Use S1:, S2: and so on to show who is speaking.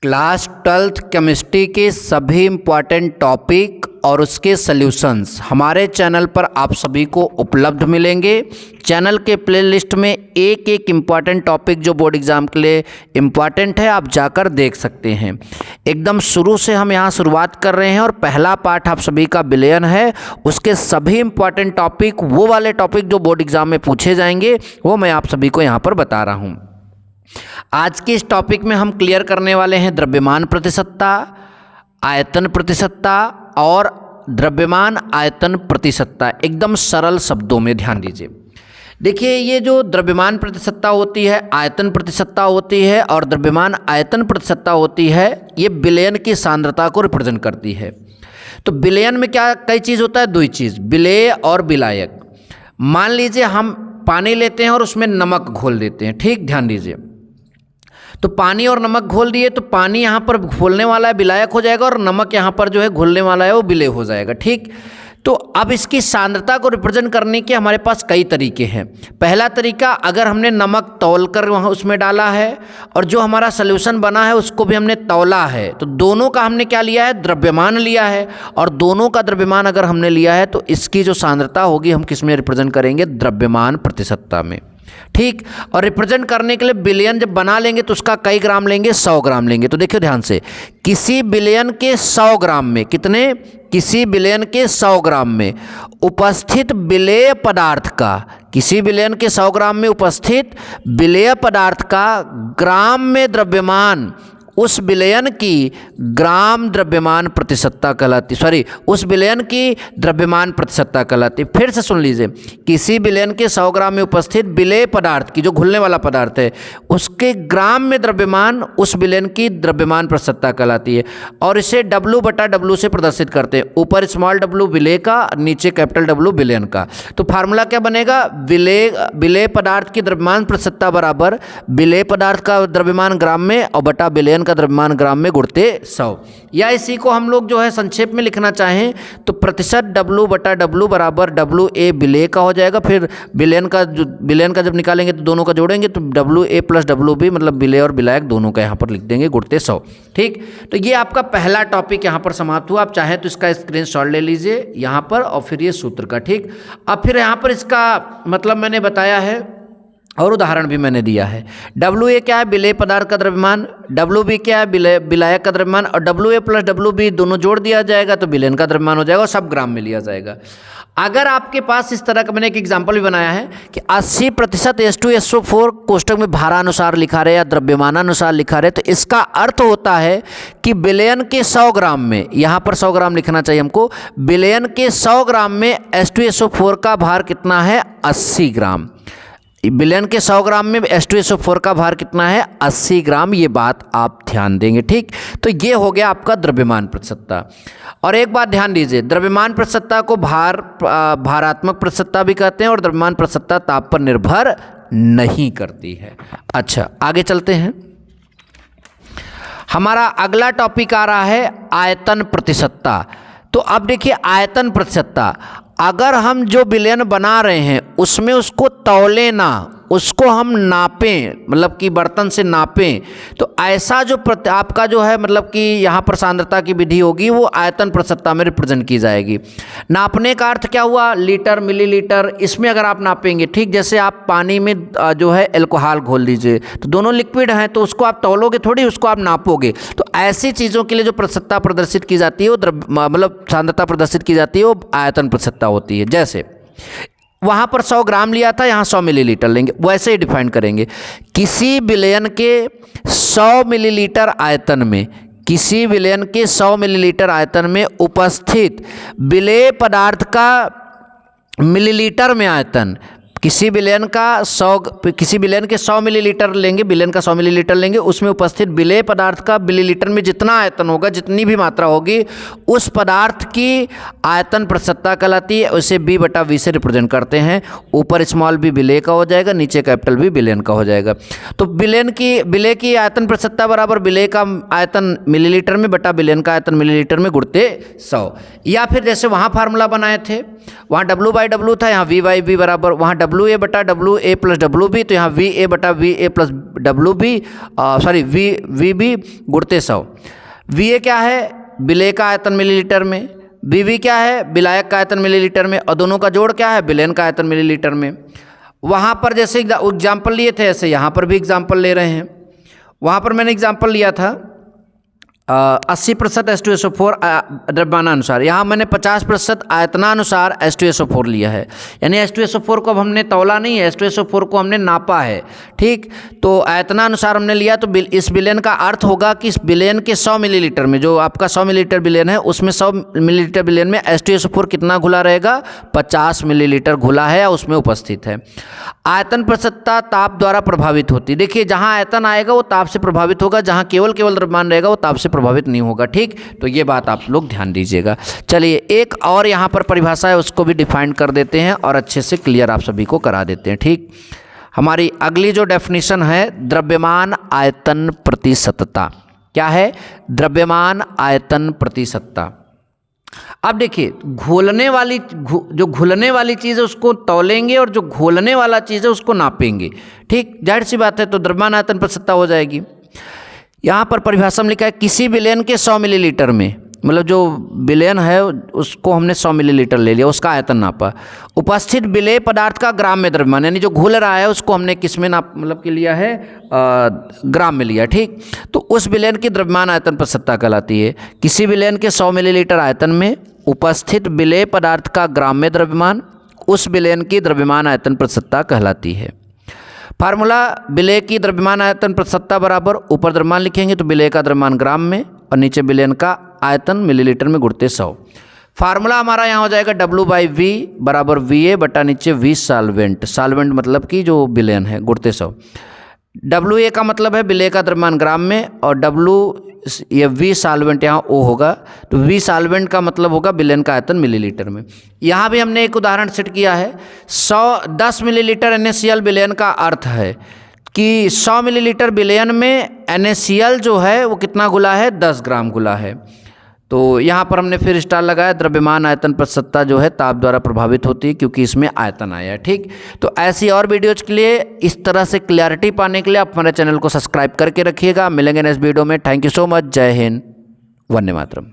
S1: Class 12th chemistry के सभी important topic और उसके सॉल्यूशंस हमारे चैनल पर आप सभी को उपलब्ध मिलेंगे। चैनल के प्लेलिस्ट में एक एक इम्पॉर्टेंट टॉपिक जो बोर्ड एग्ज़ाम के लिए इम्पॉर्टेंट है आप जाकर देख सकते हैं। एकदम शुरू से हम यहाँ शुरुआत कर रहे हैं और पहला पार्ट आप सभी का विलयन है। उसके सभी इम्पॉर्टेंट टॉपिक, वो वाले टॉपिक जो बोर्ड एग्ज़ाम में पूछे जाएंगे, वो मैं आप सभी को यहाँ पर बता रहा हूँ। आज के इस टॉपिक में हम क्लियर करने वाले हैं द्रव्यमान प्रतिशतता, आयतन प्रतिशतता और द्रव्यमान आयतन प्रतिशतता। एकदम सरल शब्दों में ध्यान दीजिए। देखिए, ये जो द्रव्यमान प्रतिशतता होती है, आयतन प्रतिशतता होती है और द्रव्यमान आयतन प्रतिशतता होती है, ये विलयन की सांद्रता को रिप्रेजेंट करती है। तो विलयन में क्या कई चीज़ होता है? दो ही चीज़, विलेय और विलायक। मान लीजिए हम पानी लेते हैं और उसमें नमक घोल देते हैं, ठीक, ध्यान दीजिए। तो पानी और नमक घोल दिए तो पानी यहाँ पर घोलने वाला है, विलायक हो जाएगा, और नमक यहाँ पर जो है घोलने वाला है, वो विलेय हो जाएगा, ठीक। तो अब इसकी सांद्रता को रिप्रेजेंट करने के हमारे पास कई तरीके हैं। पहला तरीका, अगर हमने नमक तौल कर वहाँ उसमें डाला है और जो हमारा सॉल्यूशन बना है उसको भी हमने तौला है, तो दोनों का हमने क्या लिया है? द्रव्यमान लिया है। और दोनों का द्रव्यमान अगर हमने लिया है तो इसकी जो सांद्रता होगी हम किस में रिप्रेजेंट करेंगे? द्रव्यमान प्रतिशतता में, ठीक। और रिप्रेजेंट करने के लिए विलयन जब बना लेंगे तो उसका कई ग्राम लेंगे? 100 ग्राम लेंगे। तो देखिए ध्यान से, किसी विलयन के 100 ग्राम में कितने? किसी विलयन के 100 ग्राम में उपस्थित विलेय पदार्थ का, किसी विलयन के 100 ग्राम में उपस्थित विलेय पदार्थ का ग्राम में द्रव्यमान उस विलयन की ग्राम द्रव्यमान प्रतिशतता कहलाती, उस विलयन की द्रव्यमान प्रतिशतता कहलाती। फिर से सुन लीजिए, किसी विलयन के 100 ग्राम में उपस्थित विलेय पदार्थ की, जो घुलने वाला पदार्थ है, उसके ग्राम में द्रव्यमान उस विलयन की द्रव्यमान प्रतिशतता कहलाती है। और इसे W/W से प्रदर्शित करते हैं। ऊपर स्मॉल w विलेय का, नीचे कैपिटल W विलयन का। तो फार्मूला क्या बनेगा? विलेय पदार्थ की द्रव्यमान प्रतिशतता बराबर विलेय पदार्थ का द्रव्यमान ग्राम में और बटा विलयन का द्रव्यमान ग्राम में गुणते 100। या इसी को हम लोग जो है संक्षेप में लिखना चाहें तो प्रतिशत W/W बराबर WA विलेय का हो जाएगा। फिर विलयन का जब निकालेंगे तो दोनों का जोड़ेंगे तो WA + WB, मतलब विलेय और विलायक दोनों का यहाँ पर लिख देंगे गुणते 100, ठीक। तो ये आपका पहला टॉपिक यहाँ पर समाप्त हुआ। आप चाहें तो इसका स्क्रीनशॉट ले लीजिए यहाँ पर, और फिर ये सूत्र का, ठीक। अब फिर यहाँ पर इसका मतलब मैंने बताया है और उदाहरण भी मैंने दिया है। WA क्या है? विलेय पदार्थ का द्रव्यमान। WB क्या है? विलायक का द्रव्यमान। और WA + WB दोनों जोड़ दिया जाएगा तो विलयन का द्रव्यमान हो जाएगा और सब ग्राम में लिया जाएगा। अगर आपके पास इस तरह का, मैंने एक एग्जाम्पल भी बनाया है कि 80% H2SO4 कोष्टक में भारानुसार लिखा रहे या द्रव्यमानानुसार लिखा रहे, तो इसका अर्थ होता है कि विलयन के 100 ग्राम में, यहाँ पर 100 ग्राम लिखना चाहिए हमको, विलयन के 100 ग्राम में H2SO4 का भार कितना है? 80 ग्राम। विलयन के 100 ग्राम में H2SO4 का भार कितना है? 80 ग्राम। ये बात आप ध्यान देंगे, ठीक। तो ये हो गया आपका द्रव्यमान प्रतिशतता। और एक बात ध्यान दीजिए, द्रव्यमान प्रतिशतता को भारात्मक प्रतिशतता भी कहते हैं और द्रव्यमान प्रतिशतता ताप पर निर्भर नहीं करती है। अच्छा, आगे चलते हैं। हमारा अगला टॉपिक आ रहा है आयतन प्रतिशतता। तो अब देखिए, आयतन प्रतिशतता, अगर हम जो विलयन बना रहे हैं उसमें उसको तौलें ना, उसको हम नापें, मतलब कि बर्तन से नापें, तो ऐसा जो आपका जो है, मतलब कि यहाँ पर सांद्रता की विधि होगी वो आयतन प्रतिशतता में रिप्रेजेंट की जाएगी। नापने का अर्थ क्या हुआ? लीटर, मिलीलीटर, इसमें अगर आप नापेंगे, ठीक। जैसे आप पानी में जो है एल्कोहल घोल दीजिए, तो दोनों लिक्विड हैं, तो उसको आप तौलोगे थोड़ी, उसको आप नापोगे। तो ऐसी चीज़ों के लिए जो प्रतिशतता प्रदर्शित की जाती है, वो मतलब सांद्रता प्रदर्शित की जाती है, वो आयतन प्रतिशतता होती है। जैसे वहाँ पर 100 ग्राम लिया था, यहाँ 100 मिलीलीटर लेंगे, वैसे ही डिफाइन करेंगे। किसी विलयन के 100 मिलीलीटर आयतन में, किसी विलयन के 100 मिलीलीटर आयतन में उपस्थित विलेय पदार्थ का मिलीलीटर में आयतन, किसी विलयन के 100 मिलीलीटर लेंगे, विलयन का 100 मिलीलीटर लेंगे, उसमें उपस्थित विलेय पदार्थ का मिलीलीटर में जितना आयतन होगा, जितनी भी मात्रा होगी, उस पदार्थ की आयतन प्रतिशतता कहलाती है। उसे B/V से रिप्रेजेंट करते हैं। ऊपर स्मॉल b विलेय का हो जाएगा, नीचे कैपिटल B विलयन का हो जाएगा। तो विलेय की आयतन प्रतिशतता बराबर विलेय का आयतन मिलीलीटर में बटा विलयन का आयतन मिलीलीटर में गुणते 100। या फिर जैसे वहाँ फार्मूला बनाए थे, वहाँ W/W था, यहाँ V/V बराबर, वहाँ WA बटा WA प्लस WB, तो यहाँ VA बटा VA plus WB VB गुणते 100। VA क्या है? विलेय का आयतन मिलीलीटर में। BB क्या है? विलायक का आयतन मिलीलीटर में। और दोनों का जोड़ क्या है? विलयन का आयतन मिलीलीटर में। वहाँ पर जैसे एग्जाम्पल लिए थे ऐसे यहाँ पर भी एग्जाम्पल ले रहे हैं। वहाँ पर मैंने एग्जाम्पल लिया था 80% H2SO4 द्रव्यमानानुसार, यहाँ मैंने 50% आयतनानुसार H2SO4 लिया है। यानी H2SO4 को अब हमने तौला नहीं है, H2SO4 को हमने नापा है। ठीक, तो आयतनानुसार हमने लिया, तो इस विलयन का अर्थ होगा कि इस विलयन के 100 मिलीलीटर में, जो आपका 100 मिलीलीटर विलयन है, उसमें 100 मिलीलीटर विलयन में H2SO4 कितना घुला रहेगा? 50 मिलीलीटर घुला है या उसमें उपस्थित है। आयतन प्रतिशतता ताप द्वारा प्रभावित होती है। देखिए, जहाँ आयतन आएगा वो ताप से प्रभावित होगा, जहाँ केवल द्रव्यमान रहेगा वो ताप से प्रभावित नहीं होगा। ठीक, तो ये बात आप लोग ध्यान दीजिएगा। चलिए, एक और यहाँ पर परिभाषा है, उसको भी डिफाइन कर देते हैं और अच्छे से क्लियर आप सभी को करा देते हैं। ठीक, हमारी अगली जो डेफिनेशन है, द्रव्यमान आयतन प्रतिशतता। क्या है? द्रव्यमान आयतन प्रतिशतता। अब देखिए, घुलने वाली चीज़ है उसको तौलेंगे और जो घोलने वाला चीज़ है उसको नापेंगे। ठीक, जाहिर सी बात है, तो द्रव्यमान आयतन प्रतिशतता हो जाएगी। यहाँ पर परिभाषा में लिखा है किसी विलयन के 100 मिलीलीटर में, मतलब जो विलयन है उसको हमने 100 मिलीलीटर ले लिया, उसका आयतन नापा। उपस्थित विलेय पदार्थ का ग्राम में द्रव्यमान, यानी जो घुल रहा है उसको हमने किस में नाप मतलब के लिया है? ग्राम में लिया। ठीक, तो उस विलयन की द्रव्यमान आयतन प्रतिशतता कहलाती है। किसी विलयन के 100 मिलीलीटर आयतन में उपस्थित विलेय पदार्थ का ग्राम में द्रव्यमान उस विलयन की द्रव्यमान आयतन प्रतिशतता कहलाती है। फार्मूला, विलेय की द्रव्यमान आयतन प्रतिशतता बराबर, ऊपर द्रव्यमान लिखेंगे तो विलेय का द्रव्यमान ग्राम में और नीचे विलयन का आयतन मिलीलीटर में गुणते 100। फार्मूला हमारा यहाँ हो जाएगा W/V बराबर VA बटा नीचे V सॉल्वेंट। सॉल्वेंट मतलब कि जो विलयन है, गुणते 100। WA का मतलब है विलेय का द्रव्यमान ग्राम में, और ये V सॉल्वेंट यहाँ O होगा, तो V सॉल्वेंट का मतलब होगा विलयन का आयतन मिलीलीटर में। यहाँ भी हमने एक उदाहरण सेट किया है। 10 मिलीलीटर NaCl विलयन का अर्थ है कि 100 मिलीलीटर विलयन में NaCl जो है वो कितना घुला है? 10 ग्राम घुला है। तो यहाँ पर हमने फिर स्टार लगाया, द्रव्यमान आयतन प्रतिशतता जो है ताप द्वारा प्रभावित होती है क्योंकि इसमें आयतन आया है। ठीक, तो ऐसी और वीडियोज के लिए, इस तरह से क्लैरिटी पाने के लिए आप हमारे चैनल को सब्सक्राइब करके रखिएगा। मिलेंगे नेक्स्ट वीडियो में। Thank you so much. जय हिंद, वंदे मातरम।